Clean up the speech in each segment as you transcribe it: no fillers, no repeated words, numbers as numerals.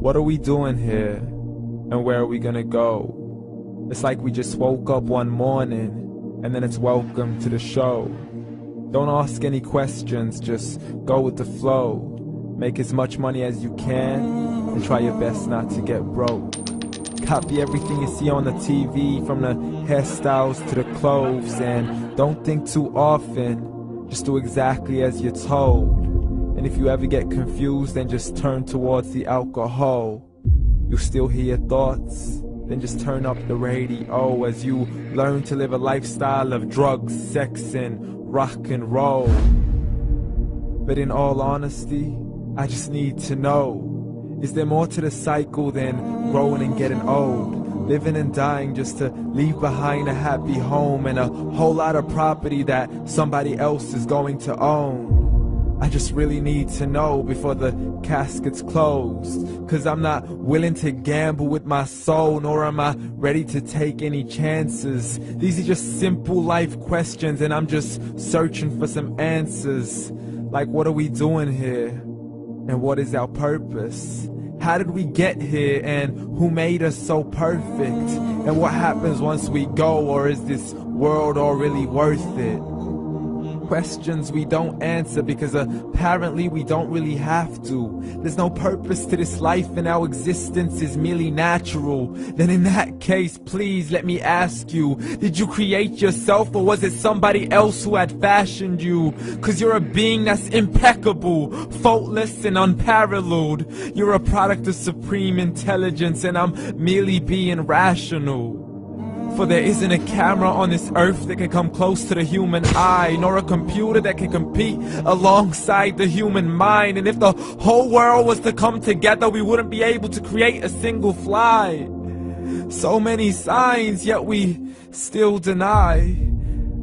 What are we doing here? And where are we gonna go? It's like we just woke up one morning and then it's welcome to the show. Don't ask any questions, just go with the flow. Make as much money as you can and try your best not to get broke. Copy everything you see on the TV, from the hairstyles to the clothes, and don't think too often, just do exactly as you're told. And if you ever get confused, then just turn towards the alcohol. You still hear your thoughts? Then just turn up the radio as you learn to live a lifestyle of drugs, sex, and rock and roll. But in all honesty, I just need to know, is there more to the cycle than growing and getting old? Living and dying just to leave behind a happy home and a whole lot of property that somebody else is going to own. I just really need to know before the casket's closed, 'cause I'm not willing to gamble with my soul, nor am I ready to take any chances. These are just simple life questions and I'm just searching for some answers. Like, what are we doing here? And what is our purpose? How did we get here, and who made us so perfect? And what happens once we go, or is this world all really worth it? Questions we don't answer because apparently we don't really have to. There's no purpose to this life and our existence is merely natural. Then in that case, please let me ask you, did you create yourself, or was it somebody else who had fashioned you? 'Cause you're a being that's impeccable, faultless and unparalleled. You're a product of supreme intelligence and I'm merely being rational. For there isn't a camera on this earth that can come close to the human eye, nor a computer that can compete alongside the human mind. And if the whole world was to come together, we wouldn't be able to create a single fly. So many signs, yet we still deny.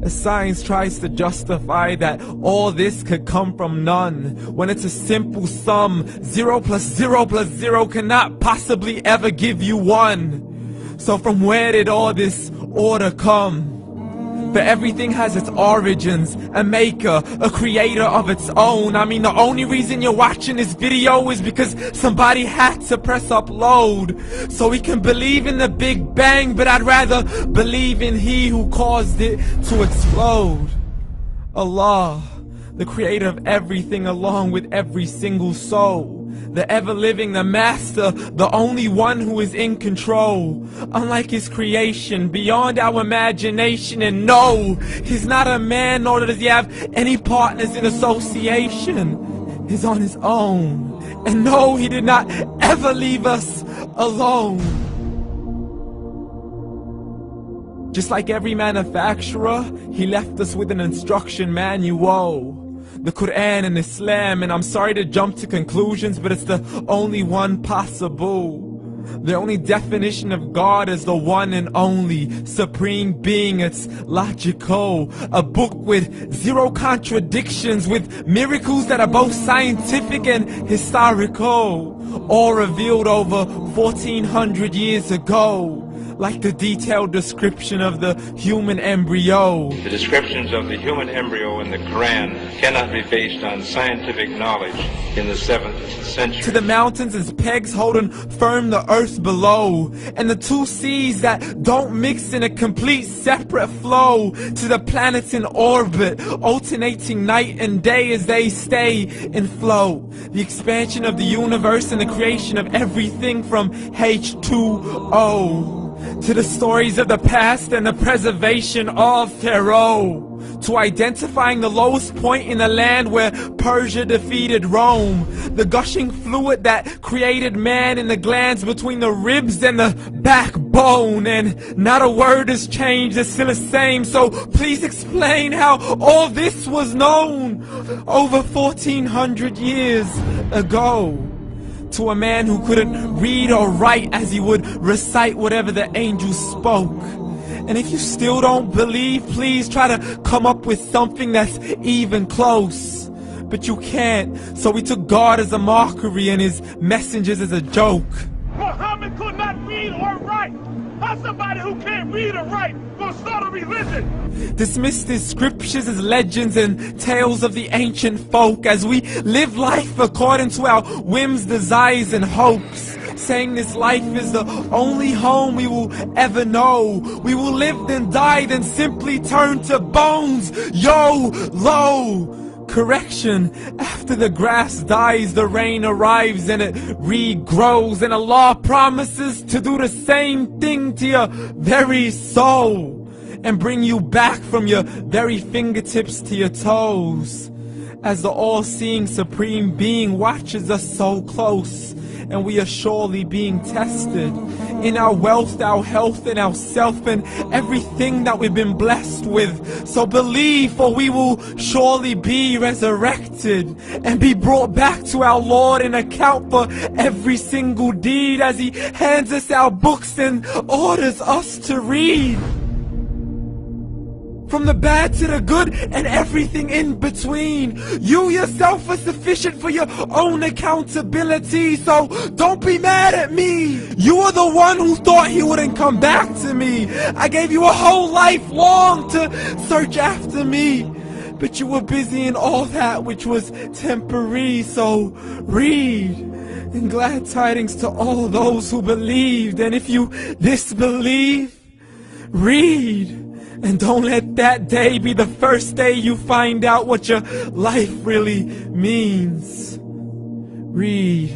As science tries to justify that all this could come from none, when it's a simple sum. 0 plus 0 plus 0 cannot possibly ever give you 1. So from where did all this order come? For everything has its origins, a maker, a creator of its own. I mean, the only reason you're watching this video is because somebody had to press upload. So we can believe in the Big Bang, but I'd rather believe in He who caused it to explode. Allah, the creator of everything along with every single soul. The ever-living, the master, the only one who is in control. Unlike his creation, beyond our imagination. And no, he's not a man, nor does he have any partners in association. He's on his own. And no, he did not ever leave us alone. Just like every manufacturer, he left us with an instruction manual. The Quran and Islam, and I'm sorry to jump to conclusions, but it's the only one possible. The only definition of God is the one and only supreme being. It's logical, a book with 0 contradictions, with miracles that are both scientific and historical, all revealed over 1400 years ago. Like the detailed description of the human embryo. The descriptions of the human embryo in the Quran cannot be based on scientific knowledge in the 7th century. To the mountains as pegs holding firm the earth below, and the 2 seas that don't mix in a complete separate flow. To the planets in orbit, alternating night and day as they stay in flow. The expansion of the universe and the creation of everything from H2O. To the stories of the past and the preservation of Pharaoh. To identifying the lowest point in the land where Persia defeated Rome. The gushing fluid that created man in the glands between the ribs and the backbone. And not a word has changed, it's still the same. So please explain how all this was known over 1400 years ago. To a man who couldn't read or write, as he would recite whatever the angels spoke. And if you still don't believe, please try to come up with something that's even close. But you can't, so we took God as a mockery and his messengers as a joke. Muhammad could not read or write. How somebody who can't read or write gonna start a religion? Dismissed his scriptures as legends and tales of the ancient folk, as we live life according to our whims, desires and hopes. saying this life is the only home we will ever know. We will live then die then simply turn to bones. YOLO! Correction, after the grass dies, the rain arrives and it regrows, and Allah promises to do the same thing to your very soul and bring you back from your very fingertips to your toes, as the all-seeing supreme being watches us so close, and we are surely being tested in our wealth, our health, and our self, and everything that we've been blessed with. So believe, for we will surely be resurrected and be brought back to our Lord and account for every single deed, as He hands us our books and orders us to read. From the bad to the good and everything in between. You yourself are sufficient for your own accountability, so don't be mad at me. You are the one who thought He wouldn't come back to me. I gave you a whole life long to search after me, but you were busy in all that which was temporary. So read, and glad tidings to all those who believed. And if you disbelieve, read. And don't let that day be the first day you find out what your life really means. Read.